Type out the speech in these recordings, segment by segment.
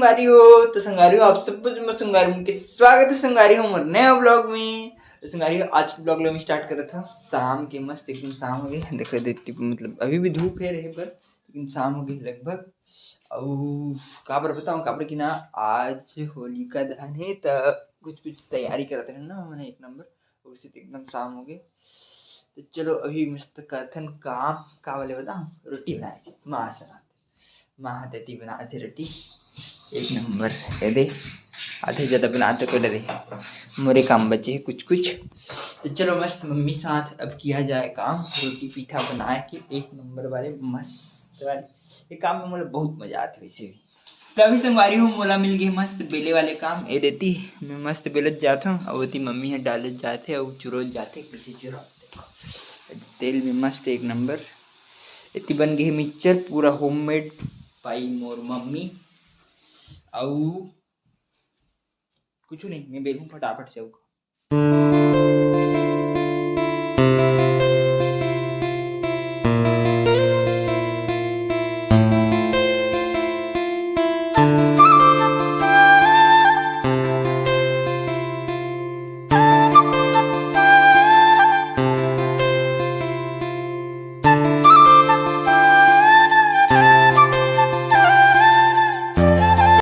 संगारी हो तो संगारी हो आप सब कुछ मैं संगारी हूँ, स्वागत है संगारी हूँ और नया ब्लॉग में। तो संगारी हो आज के ब्लॉग में स्टार्ट कर रहा था शाम के, मस्त एकदम शाम हो गई। देखो देखती मतलब अभी भी धूप है रहे पर, लेकिन शाम हो गई लगभग। और काबर बताऊँ काबर की ना आज होलिका दहन है तो कुछ तैयारी करते हैं ना मैंने एक नंबर, उसी एकदम शाम हो गई। तो चलो अभी मस्त करथन काम का वाले बताऊँ, रोटी बनाए माँ देती बनाते रोटी एक नंबर है दे, आधे ज़्यादा बनाते कर दे मोरे काम बचे कुछ। तो चलो मस्त मम्मी साथ अब किया जाए काम, रोटी पीठा बनाए कि एक नंबर वाले मस्त वाले। ये काम में मुझे बहुत मजा आती वैसे भी। तो अभी संगवारी हूँ मोला मिल गई मस्त बेले वाले काम, ये देती मैं मस्त बेलत जाता हूँ और होती मम्मी है डालत जाते और चुरोत जाते किसी चुरा तेल में मस्त एक नंबर। इतनी बन गई मिक्सचर पूरा होममेड पाई मोर मम्मी। और कुछ नहीं मैं बेलूँ फटाफट से।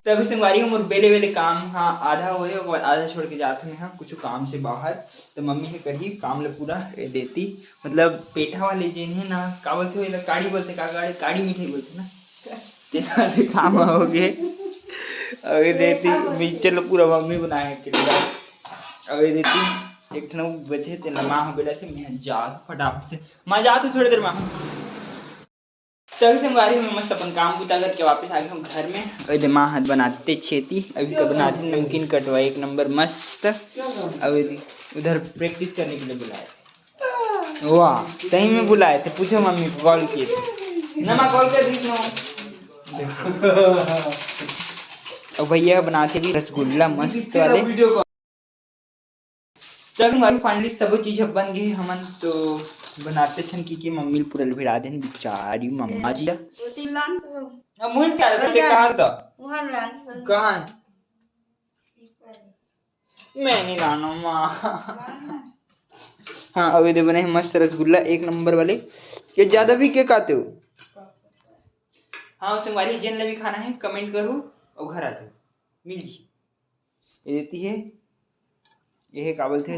तभी संगवारी हूँ बेले वेले काम हाँ आधा हो और आधा छोड़ के जाते हैं हाँ कुछ काम से बाहर। तो मम्मी है करी काम ले पूरा देती, मतलब पेठा वाले जिन है ना का बोलते हो काड़ी बोलते का काड़ी मिठाई बोलते ना तेरा वाले काम हो गए। अभी देती मिक्सचर पूरा मम्मी बनाया अभी देती एक ठन बचे थे माँ बेला से मैं जा फटाफट से माँ जा तो थोड़ी देर माँ। तभी संगवारी में मस्त अपन काम बुता करके वापस आ गए हम घर में। अभी माँ हाथ बनाते छेती अभी तो बनाते नमकीन कटवा एक नंबर मस्त। अभी उधर प्रैक्टिस करने के लिए बुलाए थे, वाह सही में बुलाए थे, पूछो मम्मी को कॉल किए थे ना माँ कॉल कर दी और भैया बनाते भी रसगुल्ला मस्त वाले। चल फाइनली सब चीज बन गई हमन तो बनाते छन की मम्मी पूरा भिड़ा देन बिचारी मम्मा जी मुझे क्या रहता है कहां था कहां मैं नहीं लाना मां। हाँ अभी दे बने मस्त रसगुल्ला एक नंबर वाले, ये ज्यादा भी क्या खाते हो? हाँ उसे वाली जिन भी खाना है कमेंट करो और घर आ जाओ मिल जी। ये देती है ये काबल थे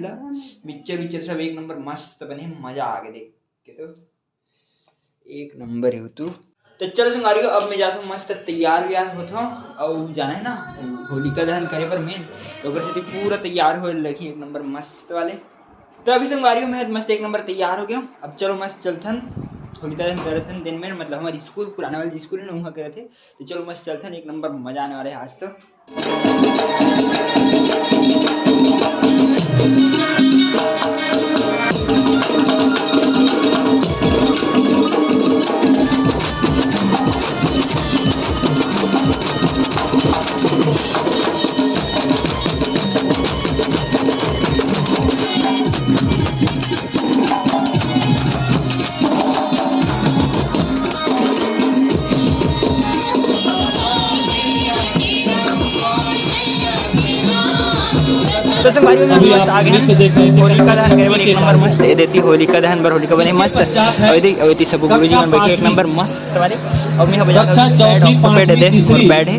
मिक्सचर सब एक नंबर मस्त बने, मजा आ गया देख के तो एक नंबर है तू। तो चलो संगारी अब मैं जाता हूँ मस्त तैयार व्यार होता हूँ और जाना है ना होलिका दहन करे पर मेन तो से पूरा तैयार हो लगी एक नंबर मस्त वाले। तो अभी संगारी मैं मस्त एक नंबर तैयार हो गया। अब चलो मस्त चलथन होलिका दहन करे थे दिन में, मतलब हमारी स्कूल पुराने वाले स्कूल है ना वहाँ करे थे। तो चलो मस्त चलथन एक नंबर मजा आने वाले आज तो। तो संगवारी में मस्त आ गए होलिका दहन करे एक नंबर मस्त ये देती होलिका दहन पर होलिका बने मस्त अवती सब गुरुजी मन बैठे एक नंबर मस्त वाले और मैं बजा बैठ दे बैठे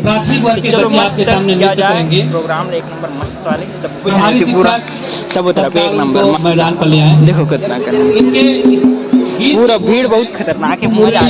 चलो मस्त क्या जाए प्रोग्राम एक नंबर मस्त वाले सब कुछ पूरा सब तरफ एक नंबर मैदान पर ले आए। देखो कितना कर पूरा भीड़ बहुत खतरनाक है, मजा आ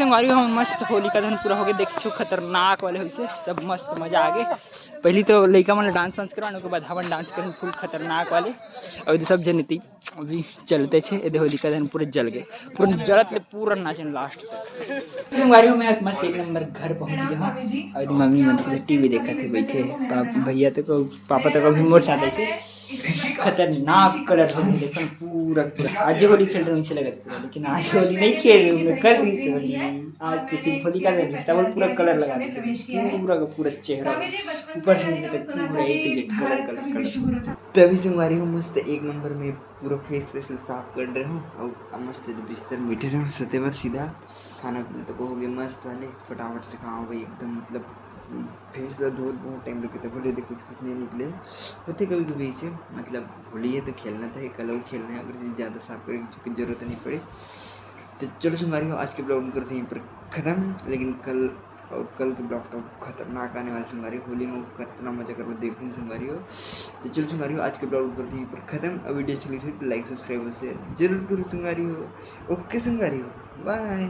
संगवारी हम मस्त होली का दिन पूरा हो गया, देखियो खतरनाक वाले हुई से सब मस्त मजा आ गए। पहली तो लड़का मन डांस वांस करवाने, उसके बाद हमन डांस करें फुल खतरनाक वाले, और सब जनिति अभी चलते छे। ये होली का दिन पूरे जल गए, पूरा जलत ले पूरा नाचन लास्ट तक। संगवारी में मस्त एक नंबर घर पहुंच गया और मम्मी मन से टीवी देखा थे बैठे, भैया तो को पापा तो कभी मोर साथ ऐसे खतरनाक कलर हो लेकिन पूरा आज होली खेल रहे उनसे लगा पूरा, लेकिन आज होली नहीं खेल रहे हैं, कल ही होली। आज किसी होली का दिन पूरा कलर लगा थे पूरा का पूरा चेहरा ऊपर से नीचे तक पूरा एक कलर कलर। तभी से हमारी हूँ मस्त एक नंबर में पूरा फेस वेस साफ कर रहे हूँ और मस्त बिस्तर में बैठे रहे सोते पर सीधा खाना पीना तो हो गया मस्त वाले फटाफट से खाओ भाई एकदम, मतलब फेस ला धो बहुत टाइम लगे थे बोले कुछ नहीं निकले होते कभी कभी ऐसे, मतलब होली है तो खेलना था, कलर खेलना है, अगर ज़्यादा साफ करने की जरूरत नहीं पड़े। तो चलो संगारी हो आज के ब्लॉग करते हैं पर ख़त्म, लेकिन कल के ब्लॉग तो खतरनाक आने वाले संगारी, होली में कितना मजा करो देखने संगारी हो। तो चलो संगारी हो आज के ब्लॉग करते हैं पर ख़त्म। अब वीडियो चली थी तो लाइक सब्सक्राइब से जरूर करो संगारी हो। ओके संगारी हो, बाय।